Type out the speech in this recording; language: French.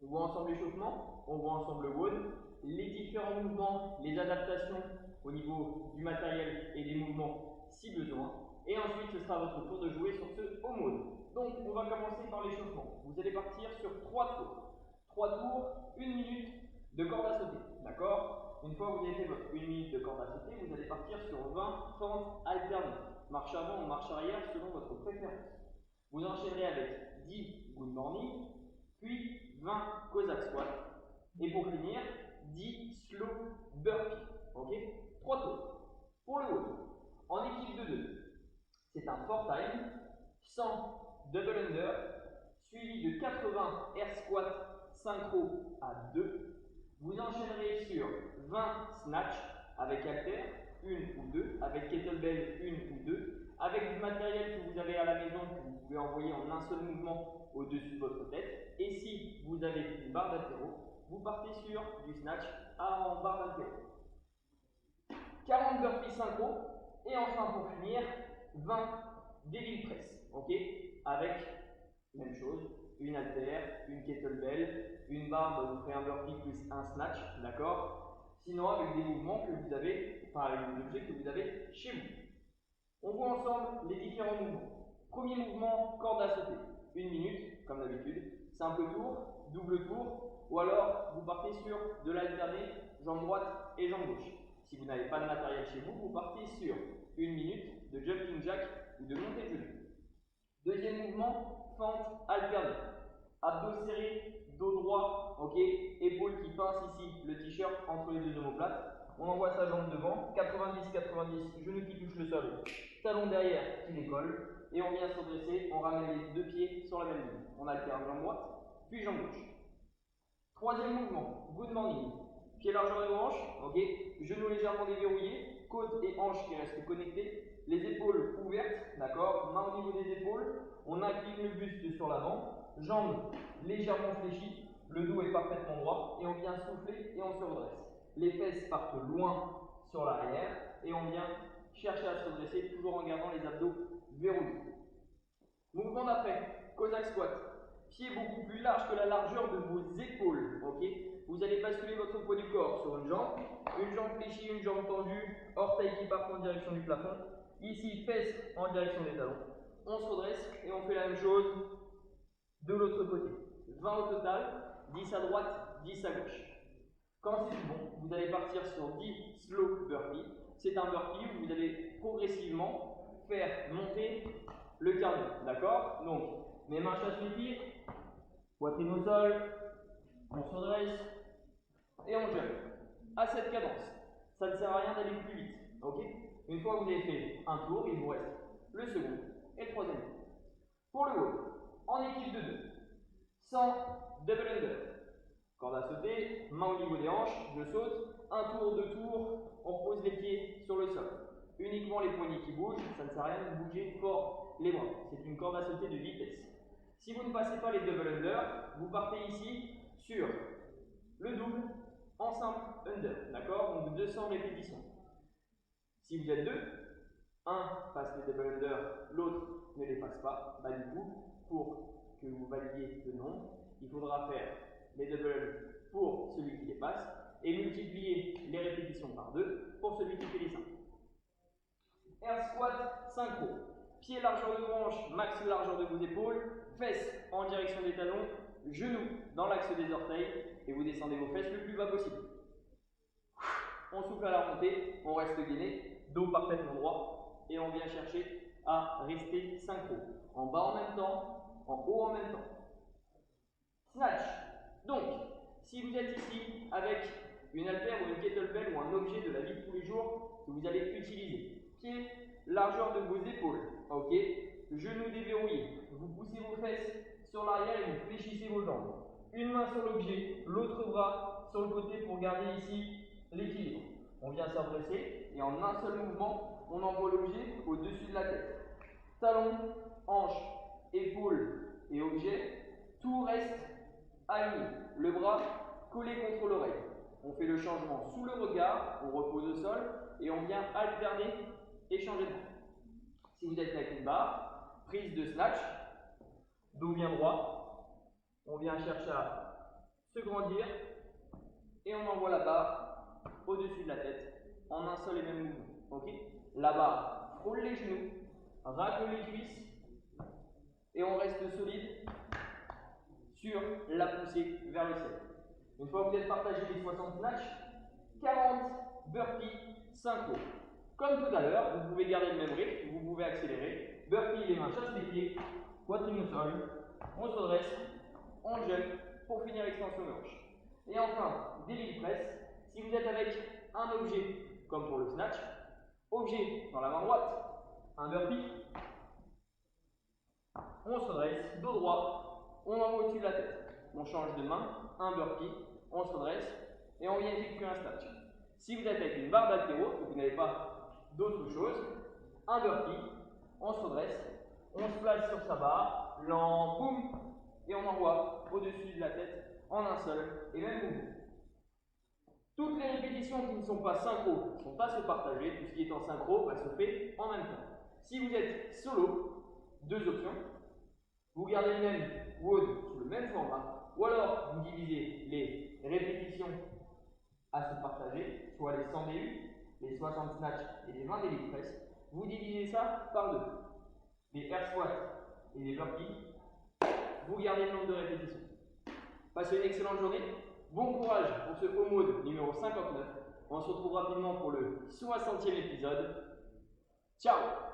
On voit ensemble l'échauffement, on voit ensemble le WOD, les différents mouvements, les adaptations au niveau du matériel et des mouvements si besoin. Et ensuite, ce sera votre tour de jouer sur ce haut mode. Donc, on va commencer par l'échauffement. Vous allez partir sur 3 tours. 3 tours, 1 minute de corde à sauter. D'accord? Une fois que vous avez fait votre 1 minute de corde à sauter, vous allez partir sur 20 fentes alternées. Marche avant ou marche arrière selon votre préférence. Vous enchaînerez avec 10 good morning, puis 20 Cossack squat. Et pour finir, 10 slow burpees. Ok? 3 tours. Pour le haut, en équipe de 2, c'est un 4 time, 100 double under, suivi de 80 air squat synchro à 2. Vous enchaînerez sur 20 snatch avec halter, 1 ou 2, avec kettlebell, 1 ou 2, avec du matériel que vous avez à la maison que vous pouvez envoyer en un seul mouvement au-dessus de votre tête. Et si vous avez une barre d'haltéro, vous partez sur du snatch en barre d'haltéro. 40 burpees synchro, et enfin pour finir, 20 devil press, ok? Avec, même chose, une haltère, une kettlebell, une barre, vous ferez un burpee plus un snatch, d'accord? Sinon avec des mouvements que vous avez, enfin avec des objets que vous avez chez vous. On voit ensemble les différents mouvements. Premier mouvement, corde à sauter, 1 minute, comme d'habitude, simple tour, double tour, ou alors vous partez sur de l'alterné, jambe droite et jambe gauche. Si vous n'avez pas de matériel chez vous, vous partez sur 1 minute de jumping jack ou de montée de genou. Deuxième mouvement, fente alternée. Abdos serrés, dos droit, ok, épaules qui pincent ici le t-shirt entre les deux omoplates. On envoie sa jambe devant, 90-90, genou qui touche le sol, talon derrière qui décolle, et on vient se redresser, on ramène les deux pieds sur la même ligne. On alterne jambe droite, puis jambe gauche. Troisième mouvement, good morning. Pied largeur de hanche, ok, genoux légèrement déverrouillés, côtes et hanches qui restent connectées, les épaules ouvertes, d'accord, main au niveau des épaules, on incline le buste sur l'avant, jambes légèrement fléchies, le dos est parfaitement droit, et on vient souffler et on se redresse. Les fesses partent loin sur l'arrière, et on vient chercher à se redresser, toujours en gardant les abdos verrouillés. Mouvement d'après, Cossack squat. Pied beaucoup plus large que la largeur de vos épaules, ok? Vous allez basculer votre poids du corps sur une jambe fléchie, une jambe tendue, orteils qui partent en direction du plafond. Ici, fesses en direction des talons. On se redresse et on fait la même chose de l'autre côté. 20 au total, 10 à droite, 10 à gauche. Quand c'est tout bon, vous allez partir sur 10 slow burpees. C'est un burpee où vous allez progressivement faire monter le cardio, d'accord? Donc, mes mains chassent les pieds, poitrine au sol, on se redresse et on jump. À cette cadence, ça ne sert à rien d'aller plus vite, ok? Une fois que vous avez fait un tour, il vous reste le second et le troisième tour. Pour le haut, en équipe de 2, 100 double under. Corde à sauter, main au niveau des hanches, je saute, un tour, deux tours, on repose les pieds sur le sol. Uniquement les poignets qui bougent, ça ne sert à rien de bouger fort les bras. C'est une corde à sauter de vitesse. Si vous ne passez pas les double under, vous partez ici sur le double en simple under, d'accord? Donc 200 répétitions. Si vous êtes deux, un passe les double under, l'autre ne les passe pas, bah du coup, pour que vous validiez le nombre, il faudra faire les double pour celui qui les passe et multiplier les répétitions par 2 pour celui qui fait les 5. Air squat synchro. Pied largeur de hanche, max largeur de vos épaules, fesses en direction des talons, genoux dans l'axe des orteils et vous descendez vos fesses le plus bas possible. On souffle à la montée, on reste gainé, dos parfaitement droit et on vient chercher à rester synchro. En bas en même temps, en haut en même temps. Snatch. Donc, si vous êtes ici avec une haltère ou une kettlebell ou un objet de la vie de tous les jours que vous allez utiliser, pied, largeur de vos épaules, ok, genoux déverrouillés, vous poussez vos fesses sur l'arrière et vous fléchissez vos jambes. Une main sur l'objet, l'autre bras sur le côté pour garder ici l'équilibre. On vient se redresser et en un seul mouvement, on envoie l'objet au-dessus de la tête. Talon, hanche, épaule et objet, tout reste aligné. Le bras collé contre l'oreille. On fait le changement sous le regard, on repose au sol et on vient alterner et changer de bras. Si vous êtes avec une barre, prise de snatch, dos bien droit, on vient chercher à se grandir et on envoie la barre au-dessus de la tête en un seul et même mouvement. Okay, la barre frôle les genoux, racle les cuisses et on reste solide sur la poussée vers le ciel. Une fois que vous êtes partagé les 60 snatch, 40 burpees synchro. Comme tout à l'heure, vous pouvez garder le même rythme, vous pouvez accélérer. Burpee, les mains chassent les pieds, poitrine au sol, on se redresse, on jump pour finir extension de hanche. Et enfin, devil press. Si vous êtes avec un objet, comme pour le snatch, objet dans la main droite, un burpee, on se redresse, dos droit, on envoie au-dessus de la tête. On change de main, un burpee, on se redresse et on vient effectuer un snatch. Si vous êtes avec une barre d'haltéro, que vous n'avez pas d'autre chose, un burpee, on se redresse, on se place sur sa barre, lent, boum, et on envoie au-dessus de la tête en un seul et même mouvement. Toutes les répétitions qui ne sont pas synchro ne sont pas se partager, tout ce qui est en synchro se fait en même temps. Si vous êtes solo, deux options, vous gardez le même WOD sous le même format, ou alors vous divisez les répétitions à se partager, soit les 100 DU, les 60 snatch et les 20 daily press, vous divisez ça par deux. Les air squats et les burpees, vous gardez le nombre de répétitions. Passez une excellente journée, bon courage pour ce home mode numéro 59. On se retrouve rapidement pour le 60e épisode. Ciao!